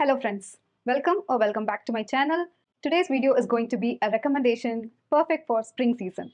Hello friends, welcome back to my channel. Today's video is going to be a recommendation perfect for spring season.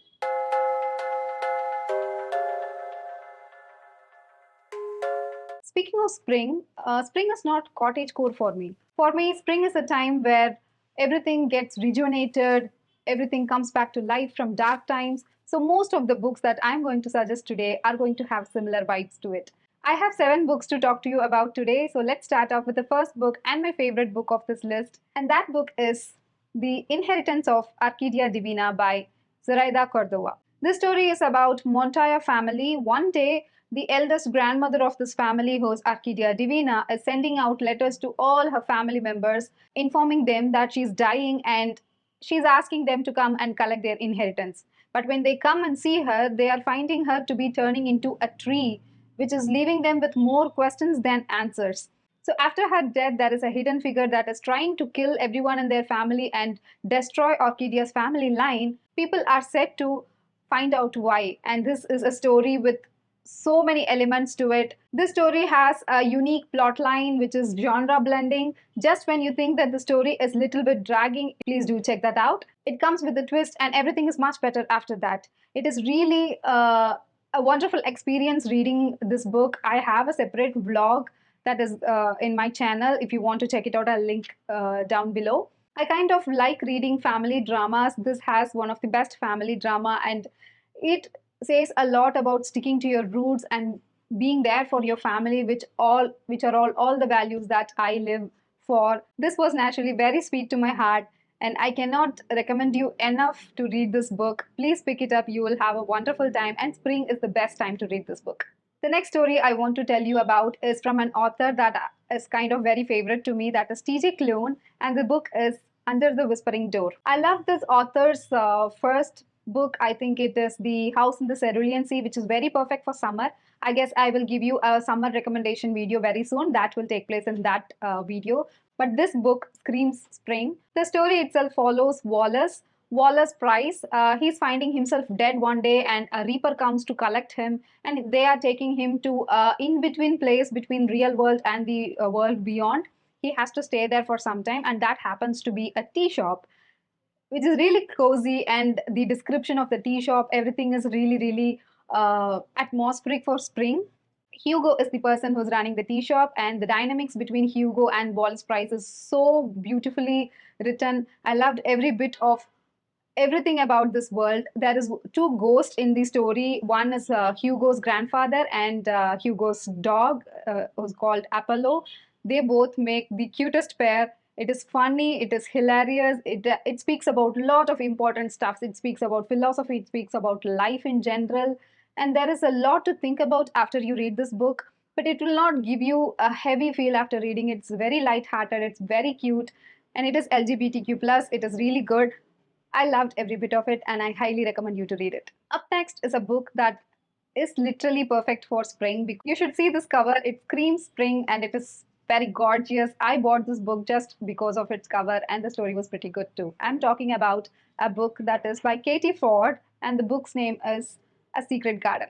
Speaking of spring, spring is not cottagecore for me. For me, spring is a time where everything gets rejuvenated, everything comes back to life from dark times. So most of the books that I'm going to suggest today are going to have similar vibes to it. I have 7 books to talk to you about today. So let's start off with the first book and my favorite book of this list. And that book is The Inheritance of Orquidea Divina by Zoraida Cordova. This story is about Montoya family. One day, the eldest grandmother of this family, who's Orquidea Divina, is sending out letters to all her family members, informing them that she's dying and she's asking them to come and collect their inheritance. But when they come and see her, they are finding her to be turning into a tree, which is leaving them with more questions than answers. So after her death, there is a hidden figure that is trying to kill everyone in their family and destroy Orquidea's family line. People are set to find out why. And this is a story with so many elements to it. This story has a unique plot line which is genre blending. Just when you think that the story is a little bit dragging, please do check that out. It comes with a twist and everything is much better after that. It is really a wonderful experience reading this book. I have a separate vlog that is in my channel. If you want to check it out, I'll link down below. I kind of like reading family dramas. This has one of the best family drama, and it says a lot about sticking to your roots and being there for your family, which are all the values that I live for. This was naturally very sweet to my heart, and I cannot recommend you enough to read this book. Please pick it up. You will have a wonderful time, and spring is the best time to read this book. The next story I want to tell you about is from an author that is kind of very favorite to me, that is T.J. Klune, and the book is Under the Whispering Door. I love this author's first book. I think it is The House in the Cerulean Sea, which is very perfect for summer. I guess I will give you a summer recommendation video very soon. That will take place in that video. But this book screams spring. The story itself follows Wallace Price. He's finding himself dead one day, and a reaper comes to collect him, and they are taking him to in-between place between real world and the world beyond. He has to stay there for some time, and that happens to be a tea shop, which is really cozy. And the description of the tea shop, everything is really atmospheric for spring. Hugo is the person who's running the tea shop, and the dynamics between Hugo and Wallace Price is so beautifully written. I loved every bit of everything about this world. There is 2 ghosts in the story. One is Hugo's grandfather and Hugo's dog, who's called Apollo. They both make the cutest pair. It is funny, it is hilarious, it speaks about a lot of important stuff. It speaks about philosophy, it speaks about life in general, and there is a lot to think about after you read this book, but it will not give you a heavy feel after reading it. It's very light-hearted, it's very cute, and it is LGBTQ+. It is really good. I loved every bit of it, and I highly recommend you to read it. Up next is a book that is literally perfect for spring. You should see this cover. It screams spring, and it is very gorgeous. I bought this book just because of its cover, and the story was pretty good too. I'm talking about a book that is by Katie Fforde, and the book's name is A Secret Garden.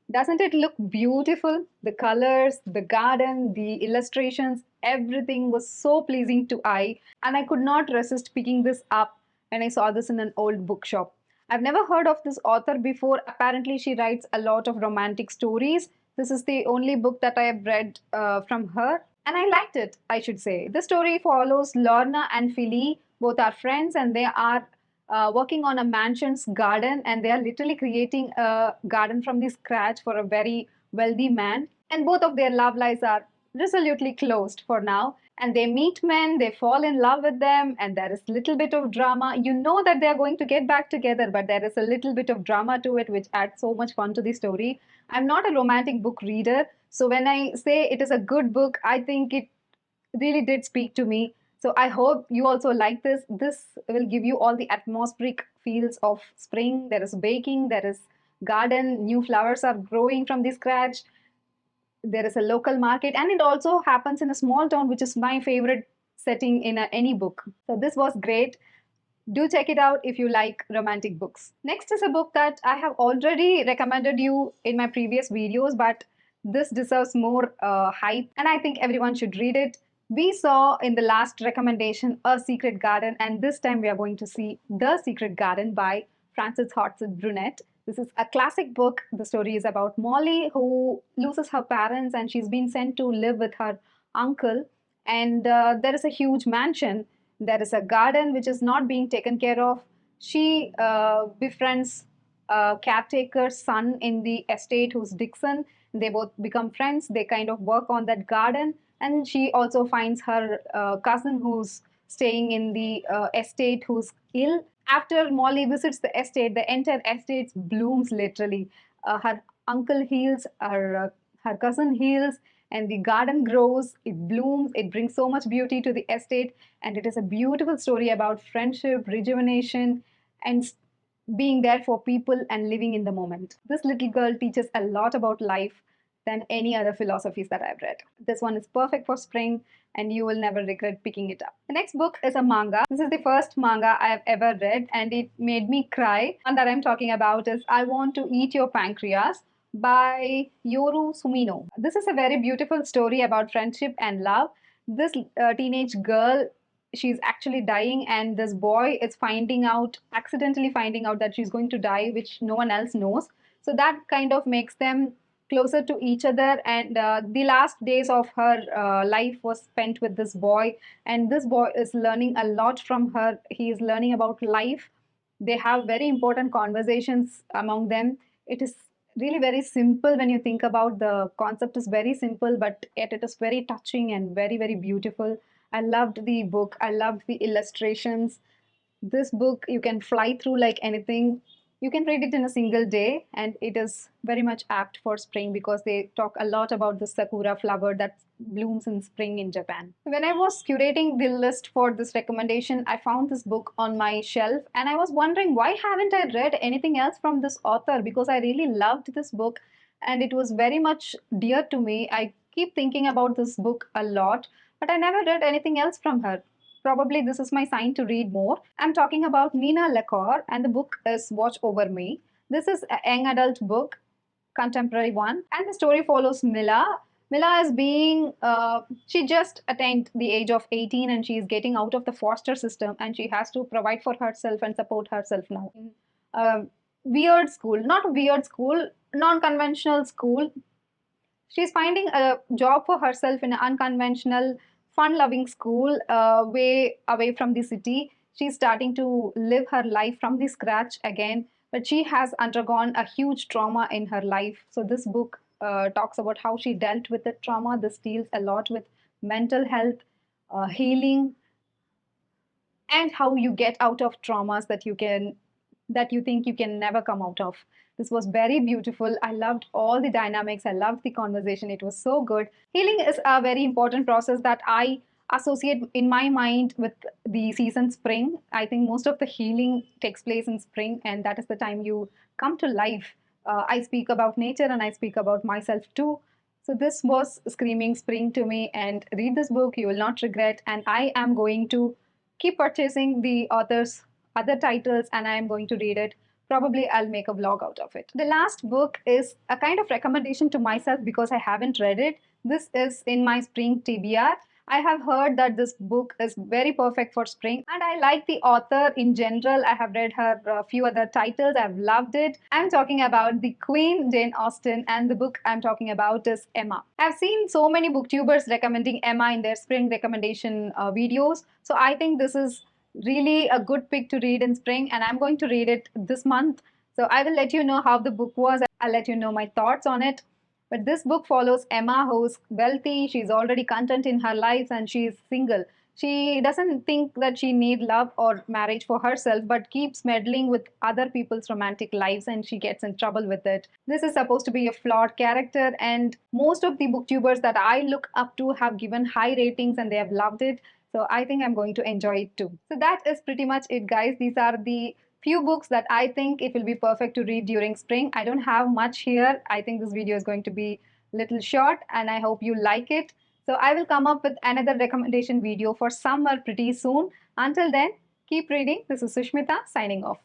Doesn't it look beautiful? The colors, the garden, the illustrations, everything was so pleasing to eye, and I could not resist picking this up when I saw this in an old bookshop. I've never heard of this author before. Apparently, she writes a lot of romantic stories. This is the only book that I have read from her, and I liked it, I should say. The story follows Lorna and Philly. Both are friends, and they are working on a mansion's garden, and they are literally creating a garden from the scratch for a very wealthy man. And both of their love lives are resolutely closed for now. And they meet men, they fall in love with them, and there is a little bit of drama. You know that they're going to get back together, but there is a little bit of drama to it, which adds so much fun to the story. I'm not a romantic book reader, so when I say it is a good book, I think it really did speak to me. So I hope you also like this. This will give you all the atmospheric feels of spring. There is baking, there is garden, new flowers are growing from the scratch. There is a local market, and it also happens in a small town, which is my favorite setting in any book. So this was great. Do check it out if you like romantic books. Next is a book that I have already recommended you in my previous videos, but this deserves more hype, and I think everyone should read it. We saw in the last recommendation A Secret Garden, and this time we are going to see The Secret Garden by Frances Hodgson Burnett. This is a classic book. The story is about Molly, who loses her parents and she's been sent to live with her uncle. And there is a huge mansion. There is a garden which is not being taken care of. She befriends a caretaker's son in the estate who's Dixon. They both become friends. They kind of work on that garden, and she also finds her cousin who's staying in the estate who's ill. After Molly visits the estate, the entire estate blooms literally. Her uncle heals, her cousin heals, and the garden grows, it blooms, it brings so much beauty to the estate, and it is a beautiful story about friendship, rejuvenation, and being there for people and living in the moment. This little girl teaches a lot about life than any other philosophies that I've read. This one is perfect for spring and you will never regret picking it up. The next book is a manga. This is the first manga I've ever read and it made me cry. One that I'm talking about is I Want to Eat Your Pancreas by Yoru Sumino. This is a very beautiful story about friendship and love. This teenage girl, she's actually dying and this boy is accidentally finding out that she's going to die, which no one else knows. So that kind of makes them closer to each other, and the last days of her life was spent with this boy, and this boy is learning a lot from her. He is learning about life. They have very important conversations among them. It is really very simple when you think about the concept is very simple, but yet it is very touching and very, very beautiful. I loved the book. I loved the illustrations. This book you can fly through like anything. You can read it in a single day, and it is very much apt for spring because they talk a lot about the sakura flower that blooms in spring in Japan. When I was curating the list for this recommendation, I found this book on my shelf and I was wondering why haven't I read anything else from this author, because I really loved this book and it was very much dear to me. I keep thinking about this book a lot, but I never read anything else from her. Probably this is my sign to read more. I'm talking about Nina LaCour, and the book is Watch Over Me. This is a young adult book, contemporary one, and the story follows Mila. Mila is she just attained the age of 18 and she is getting out of the foster system and she has to provide for herself and support herself now. Weird school, not weird school, non-conventional school. She's finding a job for herself in an unconventional fun-loving school way away from the city. She's starting to live her life from the scratch again, but she has undergone a huge trauma in her life. So this book talks about how she dealt with the trauma. This deals a lot with mental health, healing, and how you get out of traumas that you think you can never come out of. This was very beautiful. I loved all the dynamics. I loved the conversation. It was so good. Healing is a very important process that I associate in my mind with the season spring. I think most of the healing takes place in spring, and that is the time you come to life. I speak about nature and I speak about myself too. So this was screaming spring to me, and read this book. You will not regret. And I am going to keep purchasing the author's other titles and I am going to read it. Probably I'll make a vlog out of it. The last book is a kind of recommendation to myself because I haven't read it. This is in my spring TBR. I have heard that this book is very perfect for spring and I like the author in general. I have read her few other titles. I've loved it. I'm talking about the Queen Jane Austen, and the book I'm talking about is Emma. I've seen so many booktubers recommending Emma in their spring recommendation videos. So I think this is really a good pick to read in spring, and I'm going to read it this month. So I will let you know how the book was. I'll let you know my thoughts on it. But this book follows Emma, who's wealthy. She's already content in her life and she's single. She doesn't think that she needs love or marriage for herself, but keeps meddling with other people's romantic lives and she gets in trouble with it. This is supposed to be a flawed character, and most of the booktubers that I look up to have given high ratings and they have loved it. So I think I'm going to enjoy it too. So that is pretty much it, guys. These are the few books that I think it will be perfect to read during spring. I don't have much here. I think this video is going to be a little short and I hope you like it. So I will come up with another recommendation video for summer pretty soon. Until then, keep reading. This is Sushmitha signing off.